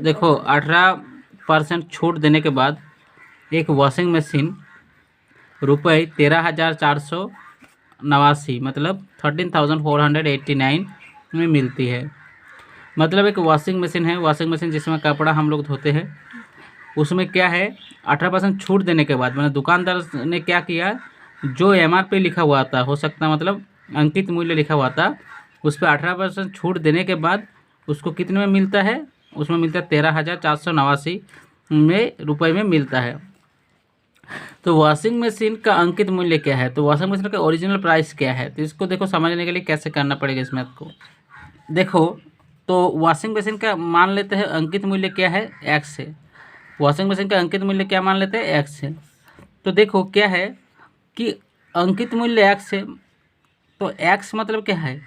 देखो 18% छूट देने के बाद एक वॉशिंग मशीन रुपये 13,489 मतलब 13,489 में मिलती है। मतलब एक वॉशिंग मशीन है, वॉशिंग मशीन जिसमें कपड़ा हम लोग धोते हैं, उसमें क्या है 18% छूट देने के बाद मतलब दुकानदार ने क्या किया, जो MRP लिखा हुआ था, हो सकता मतलब अंकित मूल्य लिखा हुआ था, उस पर 18% छूट देने के बाद उसको कितने में मिलता है, उसमें मिलता है 13,489 रुपये में मिलता है। तो वॉशिंग मशीन का अंकित मूल्य क्या है, तो वॉशिंग मशीन का ओरिजिनल प्राइस क्या है, तो इसको देखो समझने के लिए कैसे करना पड़ेगा इस मैथ को। देखो तो वॉशिंग मशीन का मान लेते हैं अंकित मूल्य क्या है, एक्स है। वॉशिंग मशीन का अंकित मूल्य क्या मान लेते हैं, एक्स है। तो देखो क्या है कि अंकित मूल्य एक्स है, तो एक्स मतलब क्या है,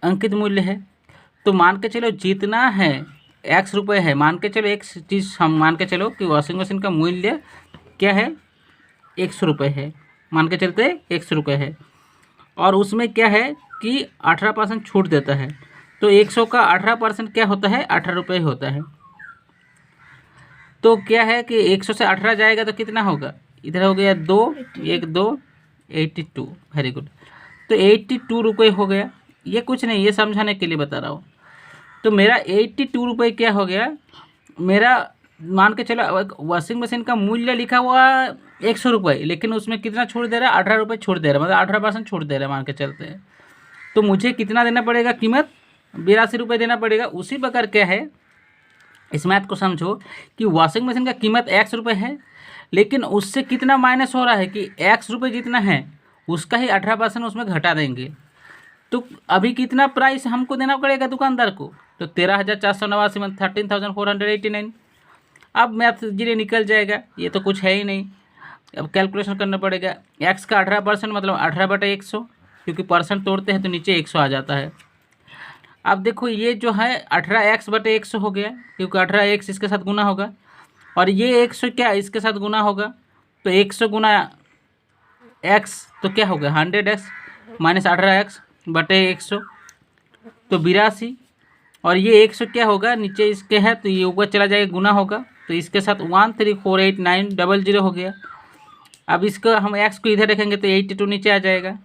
अंकित मूल्य है। तो मान के चलो जितना है एक्स रुपये है, मान के चलो एक चीज़ हम मान के चलो कि वॉशिंग मशीन का मूल्य क्या है, 100 रुपये है, मान के चलते 100 रुपये है, और उसमें क्या है कि 18% छूट देता है। तो 100 का 18% क्या होता है, 18 रुपये होता है। तो क्या है कि 100 से 18 जाएगा तो कितना होगा, इधर हो गया 2, 1 2 82, वेरी गुड। तो 82 रुपये हो गया। ये कुछ नहीं, ये समझाने के लिए बता रहा हूँ। तो मेरा 82 रुपये क्या हो गया, मेरा मान के चलो वॉशिंग मशीन का मूल्य लिखा हुआ 100 रुपये, लेकिन उसमें कितना छूट दे रहा है, 18 रुपये छूट दे रहा है, मतलब 18% छूट दे रहा है मान के चलते हैं। तो मुझे कितना देना पड़ेगा, कीमत 82 रुपये देना पड़ेगा। उसी प्रकार क्या है, इस मैथ को समझो कि वॉशिंग मशीन का कीमत 100 रुपये है, लेकिन उससे कितना माइनस हो रहा है कि 100 रुपये जितना है उसका ही 18% उसमें घटा देंगे। तो अभी कितना प्राइस हमको देना पड़ेगा दुकानदार को, तो 13,489 में 13,489। अब मैथ धीरे निकल जाएगा, ये तो कुछ है ही नहीं, अब कैलकुलेशन करना पड़ेगा। एक्स का 18% मतलब 18/100, क्योंकि परसेंट तोड़ते हैं तो नीचे 100 आ जाता है। अब देखो ये जो है 18x/100 हो गया, क्योंकि 18x इसके साथ गुना होगा, और ये 100 क्या इसके साथ गुना होगा, तो 100 गुना x तो क्या होगा 100x माइनस 18x/100 तो 82, और ये 100 क्या होगा नीचे इसके है तो ये ऊपर चला जाएगा गुना होगा, तो इसके साथ 1348900 हो गया। अब इसको हम x को इधर रखेंगे तो 82 नीचे आ जाएगा।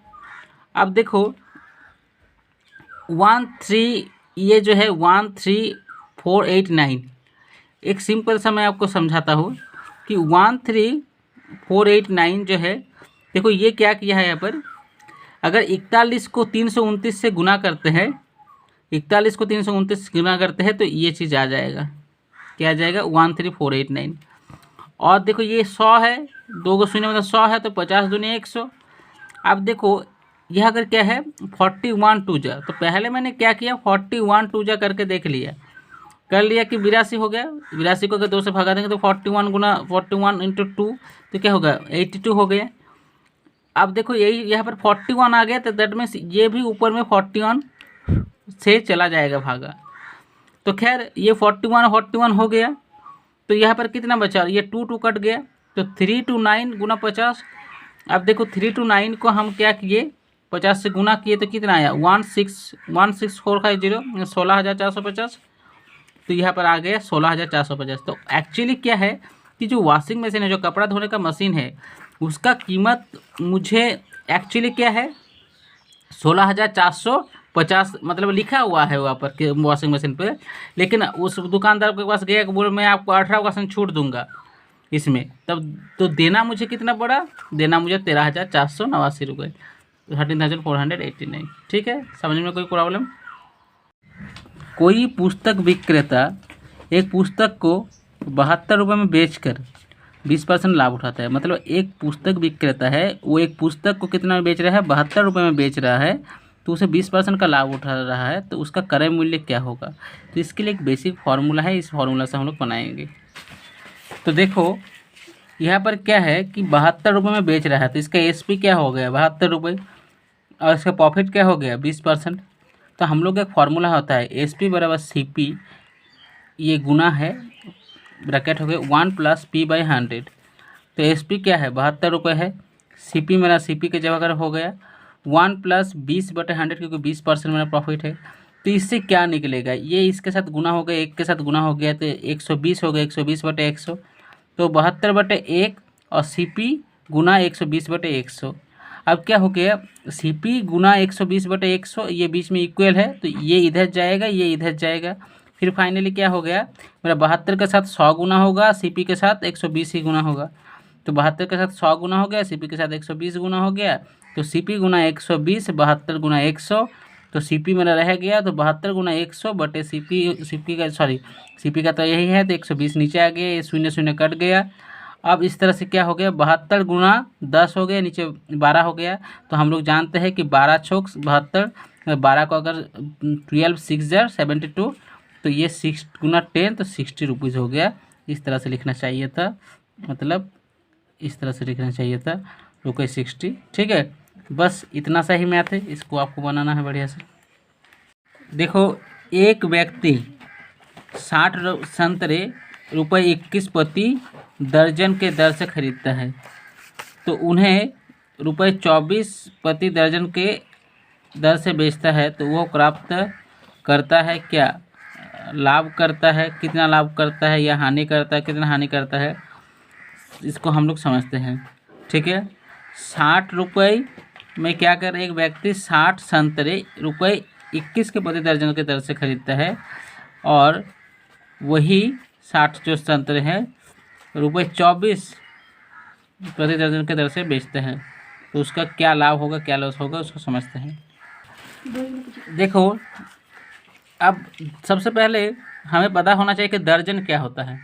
अब देखो 13 ये जो है 13489, एक सिंपल सा मैं आपको समझाता हूँ कि 13489 जो है, देखो ये क्या किया है यहाँ पर, अगर 41 को 329 से गुना करते हैं, 41 को 329 से गुना करते हैं तो ये चीज़ आ जाएगा, क्या आ जाएगा 13489। और देखो ये 100 है, 2 को शून्य मतलब 100 है, तो 50 दूनी 100। अब देखो यह अगर क्या है 41 2 जा, तो पहले मैंने क्या किया 41 2 जा करके देख लिया, कर लिया कि 82 हो गया। 82 को अगर 2 से भगा देंगे तो 41 गुना 41 इंटू 2 तो क्या होगा 82 हो गया। अब देखो यही यहाँ पर 41 आ गया, तो दैट मीन्स ये भी ऊपर में 41 से चला जाएगा भागा। तो खैर ये 41 हो गया, तो यहाँ पर कितना बचा, ये 2 2 कट गया, तो 329 गुना 50। अब देखो 329 को हम क्या किए 50 से गुना किए तो कितना आया 16450 16,450, तो यहाँ पर आ गया 16,450। तो एक्चुअली क्या है कि जो वॉशिंग मशीन है, जो कपड़ा धोने का मशीन है, उसका कीमत मुझे एक्चुअली क्या है 16,450 मतलब लिखा हुआ है वहाँ पर वॉशिंग मशीन पे, लेकिन उस दुकानदार के पास गया कि बोल मैं आपको 18% छूट दूंगा इसमें, तब तो देना मुझे कितना पड़ा, देना मुझे 13,489 रुपये, 13,489। ठीक है, समझ में कोई प्रॉब्लम। कोई पुस्तक विक्रेता एक पुस्तक को 72 रुपये में बेचकर 20% लाभ उठाता है। मतलब एक पुस्तक विक्रेता है, वो एक पुस्तक को कितना में बेच रहा है 72 रुपये में बेच रहा है, तो उसे 20% का लाभ उठा रहा है, तो उसका क्रय मूल्य क्या होगा। तो इसके लिए एक बेसिक फार्मूला है, इस फार्मूला से हम लोग बनाएंगे। तो देखो यहाँ पर क्या है कि 72 रुपये में बेच रहा है, तो इसका एसपी क्या हो गया 72 रुपये, और इसका प्रॉफिट क्या हो गया 20%। तो हम लोग का एक फार्मूला होता है एसपी बराबर सीपी, ये गुना है ब्रैकेट हो गया 1 + p/100। तो एसपी क्या है 72 रुपये है, सीपी मेरा सीपी के जगह हो गया 1 + 20/100, क्योंकि 20% मेरा प्रॉफिट है, तो इससे क्या निकलेगा, ये इसके साथ गुना हो गया, एक के साथ गुना हो गया तो 120 हो गया, 120/100 तो 72/1 और CP गुना 120/100। अब क्या हो गया, CP गुना 120/100 ये बीच में इक्वल है तो ये इधर जाएगा, ये इधर जाएगा। फिर फाइनली क्या हो गया, मेरा 72 के साथ 100 गुना होगा, CP के साथ 120 ही गुना होगा। तो 72 के साथ 100 गुना हो गया, CP के साथ 120 गुना हो गया। तो CP गुना 120, 72 गुना 100, तो CP मेरा रह गया तो 72 गुना 100 बटे CP का CP का तो यही है तो 120 नीचे आ गया, ये शून्य शून्य कट गया। अब इस तरह से क्या हो गया, 72 गुना 10 हो गया, नीचे 12 हो गया। तो हम लोग जानते हैं कि 12 छोक 72, 12 को अगर 12 6 जार 72, तो ये 6 गुना 10 तो 60 रुपीज़ हो गया। इस तरह से लिखना चाहिए था, मतलब इस तरह से लिखना चाहिए था ₹60। ठीक है, बस इतना सा ही मैथ है, इसको आपको बनाना है बढ़िया से। देखो, एक व्यक्ति 60 संतरे ₹21 प्रति दर्जन के दर से खरीदता है, तो उन्हें ₹24 प्रति दर्जन के दर से बेचता है, तो वो प्राप्त करता है क्या, लाभ करता है, कितना लाभ करता है, या हानि करता है, कितना हानि करता है, इसको हम लोग समझते हैं। ठीक है, 60 रुपये में क्या कर, एक व्यक्ति 60 संतरे ₹21 के प्रति दर्जन के दर से खरीदता है और वही 60 जो संतरे हैं ₹24 प्रति दर्जन के दर से बेचते हैं, तो उसका क्या लाभ होगा, क्या लॉस होगा, उसको समझते हैं। देखो, अब सबसे पहले हमें पता होना चाहिए कि दर्जन क्या होता है।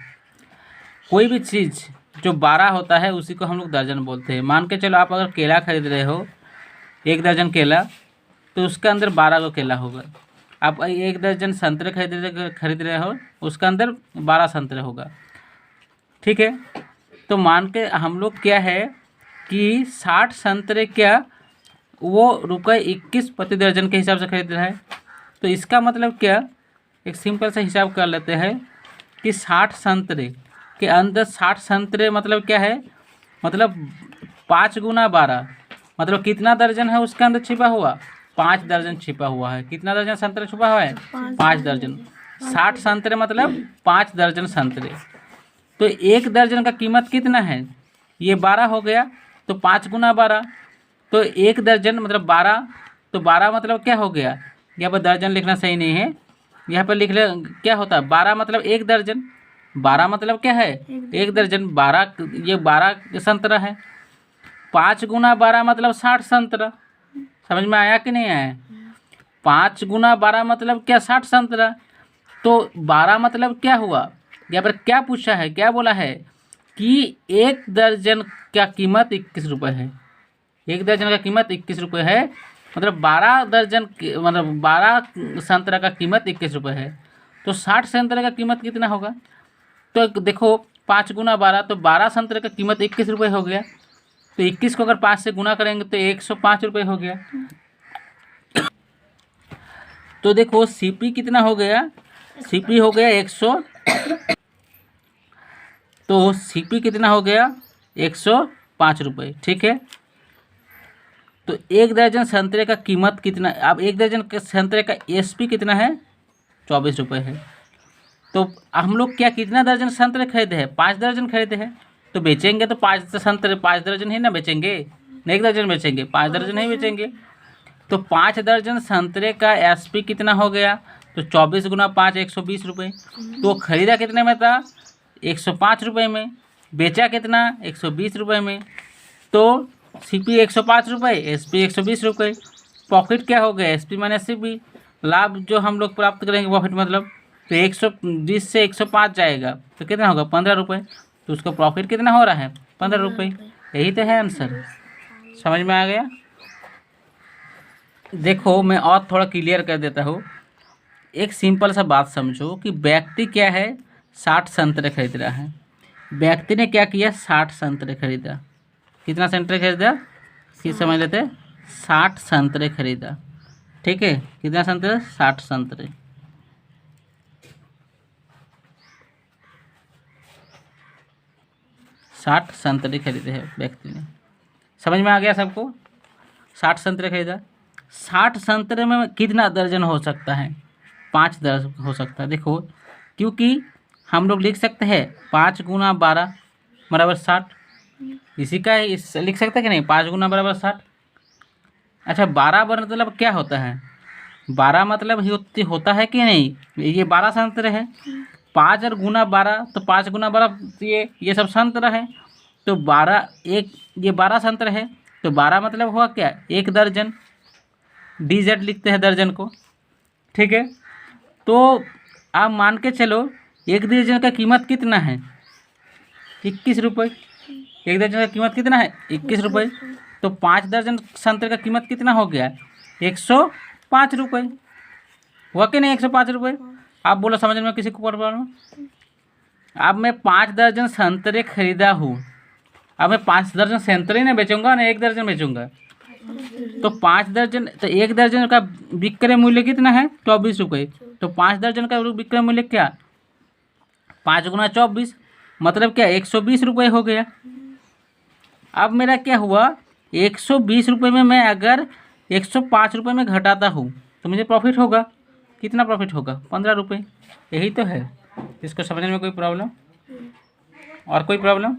कोई भी चीज़ जो 12 होता है उसी को हम लोग दर्जन बोलते हैं। मान के चलो, आप अगर केला खरीद रहे हो, 1 दर्जन केला, तो उसके अंदर 12 को केला होगा। आप 1 दर्जन संतरे खरीद रहे हो, उसके अंदर 12 संतरे होगा। ठीक है, तो मान के हम लोग क्या है कि 60 संतरे क्या वो ₹21 प्रति दर्जन के हिसाब से खरीद रहा है। तो इसका मतलब क्या, एक सिंपल सा हिसाब कर लेते हैं कि 60 संतरे के अंदर 60 संतरे मतलब क्या है, मतलब 5 गुना 12, मतलब कितना दर्जन है उसके अंदर छिपा हुआ, 5 दर्जन छिपा हुआ है। कितना दर्जन संतरे छुपा हुआ है, 5 दर्जन। 60 संतरे मतलब 5 दर्जन संतरे। तो 1 दर्जन का कीमत कितना है, ये 12 हो गया, तो 5 गुना 12, तो 1 दर्जन मतलब 12, तो 12 मतलब क्या हो गया, यहाँ पर दर्जन लिखना सही नहीं है, यहाँ पर लिख ले क्या होता है, 12 मतलब 1 दर्जन, 12 मतलब क्या है, 1 दर्जन। 12 ये 12 संतरा है, 5 गुना 12 मतलब 60 संतरा। समझ में आया कि नहीं आया, 5 गुना 12 मतलब क्या, 60 संतरा। तो 12 मतलब क्या हुआ, यहाँ पर क्या पूछा है, क्या बोला है कि 1 दर्जन का कीमत 21 रुपये है। 1 दर्जन का कीमत 21 रुपये है, मतलब 12 दर्जन मतलब 12 संतरा का कीमत 21 रुपये है। तो 60 संतरे का कीमत कितना होगा, तो देखो 5 गुना 12, तो 12 संतरे का कीमत 21 रुपये हो गया। तो 21 को अगर 5 से गुना करेंगे तो 105 रुपये हो गया। तो देखो CP कितना हो गया, CP हो गया 100, तो CP कितना हो गया 105 रुपये। ठीक है, तो 1 दर्जन संतरे का कीमत कितना, अब 1 दर्जन के संतरे का SP कितना है, 24 रुपये है। तो हम लोग क्या कितना दर्जन संतरे खरीदे हैं, 5 दर्जन खरीदे हैं, तो बेचेंगे तो 5 संतरे 5 दर्जन ही ना बेचेंगे, 1 दर्जन बेचेंगे, 5 दर्जन ही बेचेंगे। तो 5 दर्जन संतरे का SP कितना हो गया, तो 24 गुना 5 120 रुपये। तो खरीदा कितने में था, 105 रुपये में, बेचा कितना 120 रुपये में। तो CP 105 रुपये, SP 120 रुपये। प्रॉफिट क्या हो गया, SP माइनस CP। लाभ जो हम लोग प्राप्त करेंगे प्रॉफिट मतलब, तो 120 से 105 जाएगा तो कितना होगा 15 रुपये। तो उसका प्रॉफिट कितना हो रहा है 15 रुपये। यही तो है आंसर, समझ में आ गया। देखो मैं और थोड़ा क्लियर कर देता हूँ। एक सिंपल सा बात समझो कि व्यक्ति क्या है 60 संतरे खरीद रहा है। व्यक्ति ने क्या किया 60 संतरे खरीदा। कितना संतरे खरीदा, फिर समझ लेते हैं, 60 संतरे खरीदा। ठीक है, कितना संतरे, 60 संतरे। साठ संतरे खरीदे हैं व्यक्ति ने। समझ में आ गया सबको, 60 संतरे खरीदा। 60 संतरे में कितना दर्जन हो सकता है, 5 दर हो सकता है। देखो, क्योंकि हम लोग लिख सकते हैं 5 गुना 12 बराबर 60, इसी का इस लिख सकते हैं कि नहीं, 5 गुना बराबर 60। अच्छा, 12 मतलब क्या होता है, 12 मतलब ही होता है कि नहीं, ये 12 संत्र है, 5 और गुना 12 तो 5 गुना 12 ये सब संत्र है, तो 12 एक ये 12 संत्र है, तो 12 मतलब हुआ क्या, 1 दर्जन, DZ लिखते हैं दर्जन को, ठीक है। तो आप मान के चलो 1 दर्जन का कीमत कितना है, 21 रुपये। 1 दर्जन का कीमत कितना है, 21 रुपये। तो 5 दर्जन संतरे का कीमत कितना हो गया, 105 रुपये, हुआ कि नहीं, 105 रुपये। आप बोलो समझ में किसी को प्रॉब्लम। अब मैं 5 दर्जन संतरे खरीदा हूँ, अब मैं 5 दर्जन संतरे ना बेचूंगा ना 1 दर्जन बेचूंगा, तो 5 दर्जन, तो 1 दर्जन का विक्रय मूल्य कितना है, 24 रुपये। तो 5 दर्जन का विक्रय मूल्य क्या, 5 गुना 24 मतलब क्या, 120 रुपये हो गया। अब मेरा क्या हुआ, 120 रुपये में मैं अगर 105 रुपये में घटाता हूँ तो मुझे प्रॉफिट होगा, कितना प्रॉफिट होगा, 15 रुपये। यही तो है। इसको समझने में कोई प्रॉब्लम, और कोई प्रॉब्लम?